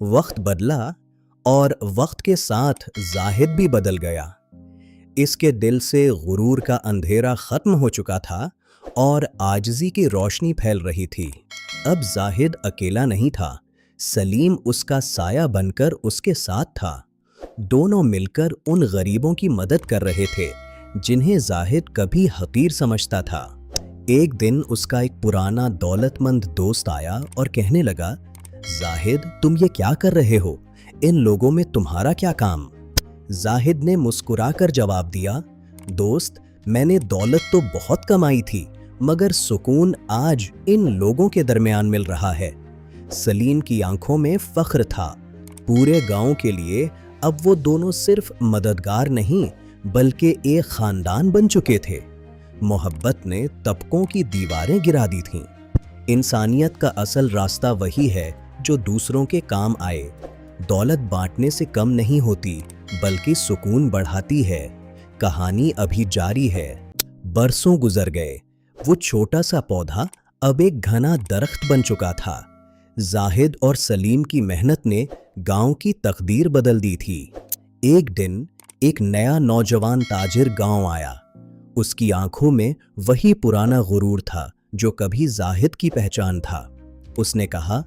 وقت بدلا اور وقت کے ساتھ زاہد بھی بدل گیا۔ اس کے دل سے غرور کا اندھیرا ختم ہو چکا تھا اور عاجزی کی روشنی پھیل رہی تھی۔ اب زاہد اکیلا نہیں تھا، سلیم اس کا سایہ بن کر اس کے ساتھ تھا۔ دونوں مل کر ان غریبوں کی مدد کر رہے تھے جنہیں زاہد کبھی حقیر سمجھتا تھا۔ ایک دن اس کا ایک پرانا دولت مند دوست آیا اور کہنے لگا، زاہد تم یہ کیا کر رہے ہو؟ ان لوگوں میں تمہارا کیا کام؟ زاہد نے مسکرا کر جواب دیا، دوست میں نے دولت تو بہت کمائی تھی مگر سکون آج ان لوگوں کے درمیان مل رہا ہے۔ سلیم کی آنکھوں میں فخر تھا۔ پورے گاؤں کے لیے اب وہ دونوں صرف مددگار نہیں بلکہ ایک خاندان بن چکے تھے۔ محبت نے طبقوں کی دیواریں گرا دی تھیں۔ انسانیت کا اصل راستہ وہی ہے جو دوسروں کے کام آئے۔ دولت بانٹنے سے کم نہیں ہوتی بلکہ سکون بڑھاتی ہے۔ کہانی ابھی جاری ہے۔ برسوں گزر گئے، وہ چھوٹا سا پودا اب ایک گھنا درخت بن چکا تھا۔ زاہد اور سلیم کی محنت نے گاؤں کی تقدیر بدل دی تھی۔ ایک دن ایک نیا نوجوان تاجر گاؤں آیا۔ اس کی آنکھوں میں وہی پرانا غرور تھا جو کبھی زاہد کی پہچان تھا۔ اس نے کہا،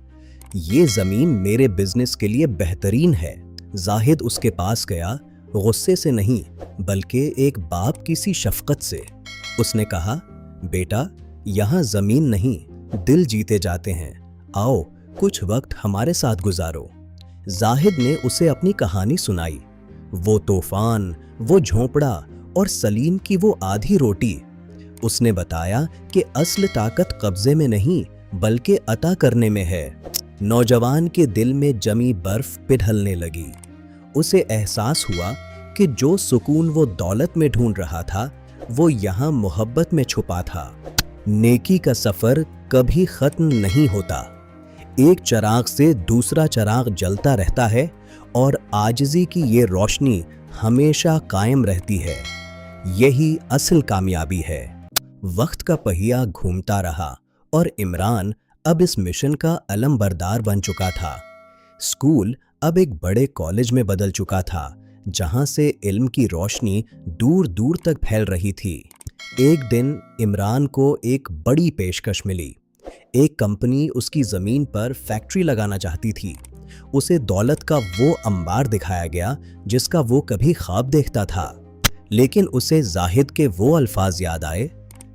یہ زمین میرے بزنس کے لیے بہترین ہے۔ زاہد اس کے پاس گیا، غصے سے نہیں بلکہ ایک باپ کی سی شفقت سے۔ اس نے کہا، بیٹا یہاں زمین نہیں دل جیتے جاتے ہیں، آؤ کچھ وقت ہمارے ساتھ گزارو۔ زاہد نے اسے اپنی کہانی سنائی، وہ طوفان، وہ جھونپڑا اور سلیم کی وہ آدھی روٹی۔ اس نے بتایا کہ اصل طاقت قبضے میں نہیں بلکہ عطا کرنے میں ہے۔ نوجوان کے دل میں جمی برف پگھلنے لگی۔ اسے احساس ہوا کہ جو سکون وہ دولت میں ڈھونڈ رہا تھا وہ یہاں محبت میں چھپا تھا۔ نیکی کا سفر کبھی ختم نہیں ہوتا۔ ایک چراغ سے دوسرا چراغ جلتا رہتا ہے اور عاجزی کی یہ روشنی ہمیشہ قائم رہتی ہے۔ یہی اصل کامیابی ہے۔ وقت کا پہیہ گھومتا رہا اور عمران اب اس مشن کا علم بردار بن چکا تھا۔ اسکول اب ایک بڑے کالج میں بدل چکا تھا جہاں سے علم کی روشنی دور دور تک پھیل رہی تھی۔ ایک دن عمران کو ایک بڑی پیشکش ملی۔ ایک کمپنی اس کی زمین پر فیکٹری لگانا چاہتی تھی۔ اسے دولت کا وہ انبار دکھایا گیا جس کا وہ کبھی خواب دیکھتا تھا، لیکن اسے زاہد کے وہ الفاظ یاد آئے،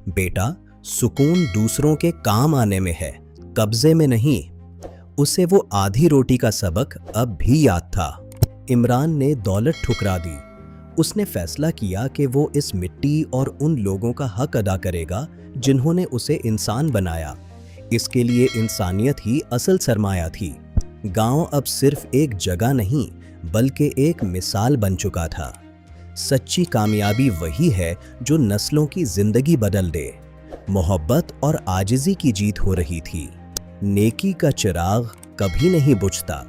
بیٹا سکون دوسروں کے کام آنے میں ہے، قبضے میں نہیں۔ اسے وہ آدھی روٹی کا سبق اب بھی یاد تھا۔ عمران نے دولت ٹھکرا دی۔ اس نے فیصلہ کیا کہ وہ اس مٹی اور ان لوگوں کا حق ادا کرے گا جنہوں نے اسے انسان بنایا۔ اس کے لیے انسانیت ہی اصل سرمایہ تھی۔ گاؤں اب صرف ایک جگہ نہیں بلکہ ایک مثال بن چکا تھا۔ سچی کامیابی وہی ہے جو نسلوں کی زندگی بدل دے۔ محبت اور عاجزی کی جیت ہو رہی تھی۔ نیکی کا چراغ کبھی نہیں بجھتا۔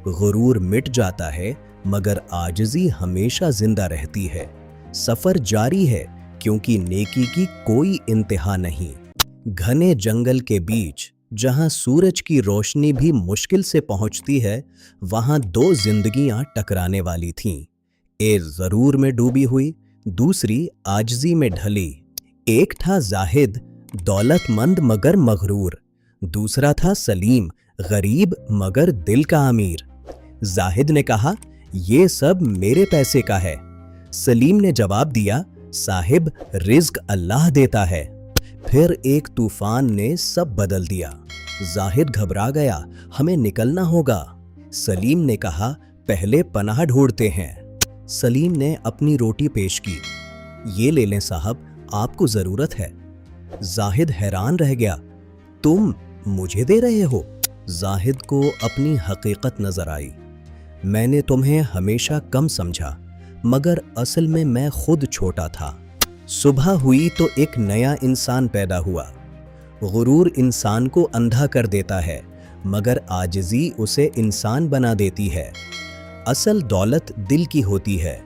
غرور مٹ جاتا ہے مگر عاجزی ہمیشہ زندہ رہتی ہے۔ سفر جاری ہے کیونکہ نیکی کی کوئی انتہا نہیں۔ گھنے جنگل کے بیچ جہاں سورج کی روشنی بھی مشکل سے پہنچتی ہے، وہاں دو زندگیاں ٹکرانے والی تھیں۔ ایک غرور میں ڈوبی ہوئی، دوسری عاجزی میں ڈھلی۔ ایک تھا زاہد، دولت مند مگر مغرور، دوسرا تھا سلیم، غریب مگر دل کا امیر۔ زاہد نے کہا، یہ سب میرے پیسے کا ہے۔ سلیم نے جواب دیا، صاحب رزق اللہ دیتا ہے۔ پھر ایک طوفان نے سب بدل دیا۔ زاہد گھبرا گیا، ہمیں نکلنا ہوگا۔ سلیم نے کہا، پہلے پناہ ڈھونڈتے ہیں۔ سلیم نے اپنی روٹی پیش کی، یہ لے لیں صاحب، آپ کو ضرورت ہے۔ زاہد حیران رہ گیا، تم مجھے دے رہے ہو؟ زاہد کو اپنی حقیقت نظر آئی، میں نے تمہیں ہمیشہ کم سمجھا مگر اصل میں میں خود چھوٹا تھا۔ صبح ہوئی تو ایک نیا انسان پیدا ہوا۔ غرور انسان کو اندھا کر دیتا ہے مگر عاجزی اسے انسان بنا دیتی ہے۔ اصل دولت دل کی ہوتی ہے،